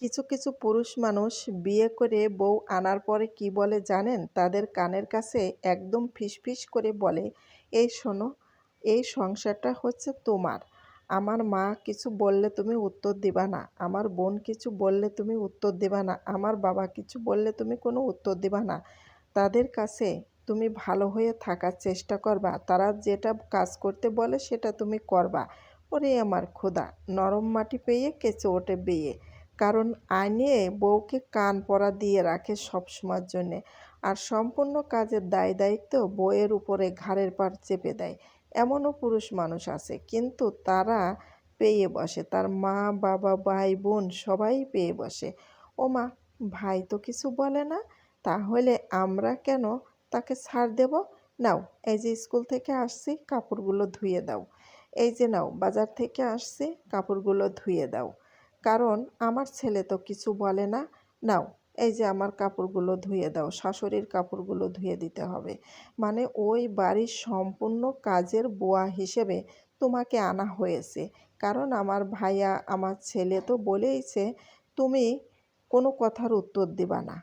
কিছু কিছু পুরুষ মানুষ বিয়ে করে বউ আনার পরে কি বলে জানেন? তাদের কানের কাছে একদম ফিসফিস করে বলে, "এই শোনো, এই সংসারটা হচ্ছে তোমার। আমার মা কিছু বললে তুমি উত্তর দিবা না। আমার বোন কিছু বললে তুমি উত্তর দিবা না। আমার বাবা কিছু বললে তুমি কোনো উত্তর দিবা না। তাদের কাছে তুমি ভালো হয়ে থাকার চেষ্টা করবা। তারা যেটা কাজ করতে বলে সেটা তুমি করবা।" ওরে আমার খোদা! নরম মাটি পেয়ে কেঁচো ওঠে বেয়ে। কারণ আইনে বউকে কান পরা দিয়ে রাখে সবসময়ের জন্যে। আর সম্পূর্ণ কাজের দায়-দায়িত্ব বউয়ের উপরে ঘাড়ের পাড় চেপে দেয়। এমনও পুরুষ মানুষ আছে, কিন্তু তারা পেয়ে বসে। তার মা, বাবা, ভাই-বোন সবাই পেয়ে বসে। ওমা! ভাই তো কিছু বলে না, তাহলে আমরা কেন তাকে ছাড় দেব? নাও, এই যে স্কুল থেকে আসছি, কাপড়গুলো ধুয়ে দাও। এই যে নাও, বাজার থেকে আসছি, কাপড়গুলো ধুয়ে দাও। কারণ আমার ছেলে তো কিছু বলে না। নাও, এই যে আমার কাপড়গুলো ধুয়ে দাও। শাশুড়ির কাপড়গুলো ধুয়ে দিতে হবে। মানে ওই বাড়ির সম্পূর্ণ কাজের বুয়া হিসেবে তোমাকে আনা হয়েছে। কারণ আমার ভাইয়া, আমার ছেলে তো বলেইছে, তুমি কোনো কথার উত্তর দিবা না।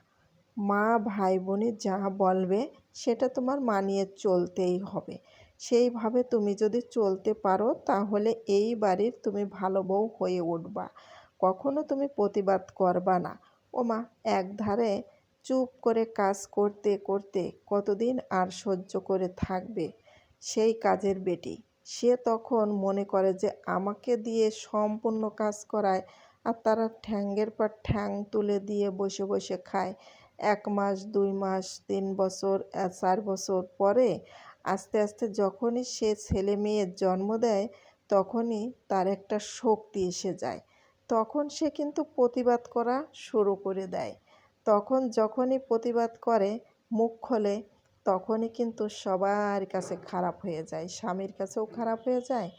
মা, ভাই-বোনে যা বলবে সেটা তোমার মানিয়ে চলতেই হবে। সেইভাবে তুমি যদি চলতে পারো তাহলে এই বাড়ির তুমি ভালো বউ হয়ে উঠবা। কখনো তুমি প্রতিবাদ করবা না। ওমা! একধারে চুপ করে কাজ করতে করতে কতদিন আর সহ্য করে থাকবে সেই কাজের বেটি? সে তখন মনে করে যে আমাকে দিয়ে সম্পূর্ণ কাজ করায়, আর তারা ঠ্যাংয়ের পর ঠ্যাং তুলে দিয়ে বসে বসে খায়। ১ মাস, ২ মাস, ৩ বছর, ৪ বছর পরে আস্তে আস্তে যখনই সে ছেলে-মেয়ের জন্ম দেয়, তখনই তার একটা শক্তি এসে যায়। তখন সে কিন্তু প্রতিবাদ করা শুরু করে দেয়। তখন যখনই প্রতিবাদ করে, মুখ খোলে, তখনই কিন্তু সবার কাছে খারাপ হয়ে যায়। স্বামীর কাছেও খারাপ হয়ে যায়,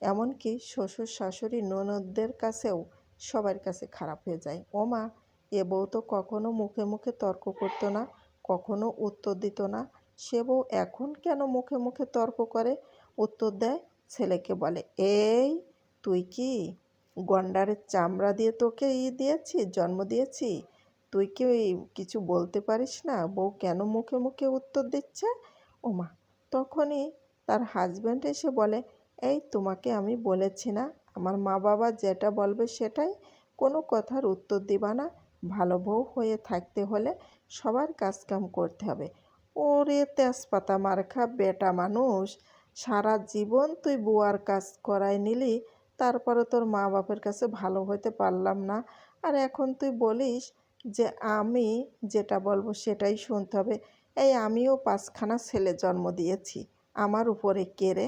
এমনকি শ্বশুর-শাশুড়ি, ননদদের কাছেও সবার কাছে খারাপ হয়ে যায়। ওমা! এ বউ তো কখনো মুখে মুখে তর্ক করত না, কখনো উত্তর দিত না। সে বউ এখন কেন মুখে মুখে তর্ক করে, উত্তর দেয়? ছেলেকে বলে, "এই, তুই কি গন্ডারের চামড়া দিয়ে তোকে দিয়েছি, জন্ম দিয়েছি? তুই কি কিছু বলতে পারিস না? বউ কেন মুখে মুখে উত্তর দিচ্ছে?" ওমা! তখনই তার হাজব্যান্ড এসে বলে, "এই, তোমাকে আমি বলেছি না, আমার মা বাবা যেটা বলবে সেটাই, কোনো কথার উত্তর দিবা না। ভালো বউ হয়ে থাকতে হলে সবার কাজকাম করতে হবে।" ওরে তেজপাতা মার্কা বেটা মানুষ! সারা জীবন তুই বুয়ার কাজ করায় নিলি, তারপরে তোর মা বাপের কাছে ভালো হতে পারলাম না। আর এখন তুই বলিস যে আমি যেটা বলবো সেটাই শুনতে হবে। এই, আমিও ৫ খানা ছেলে জন্ম দিয়েছি। আমার উপরে কে রে?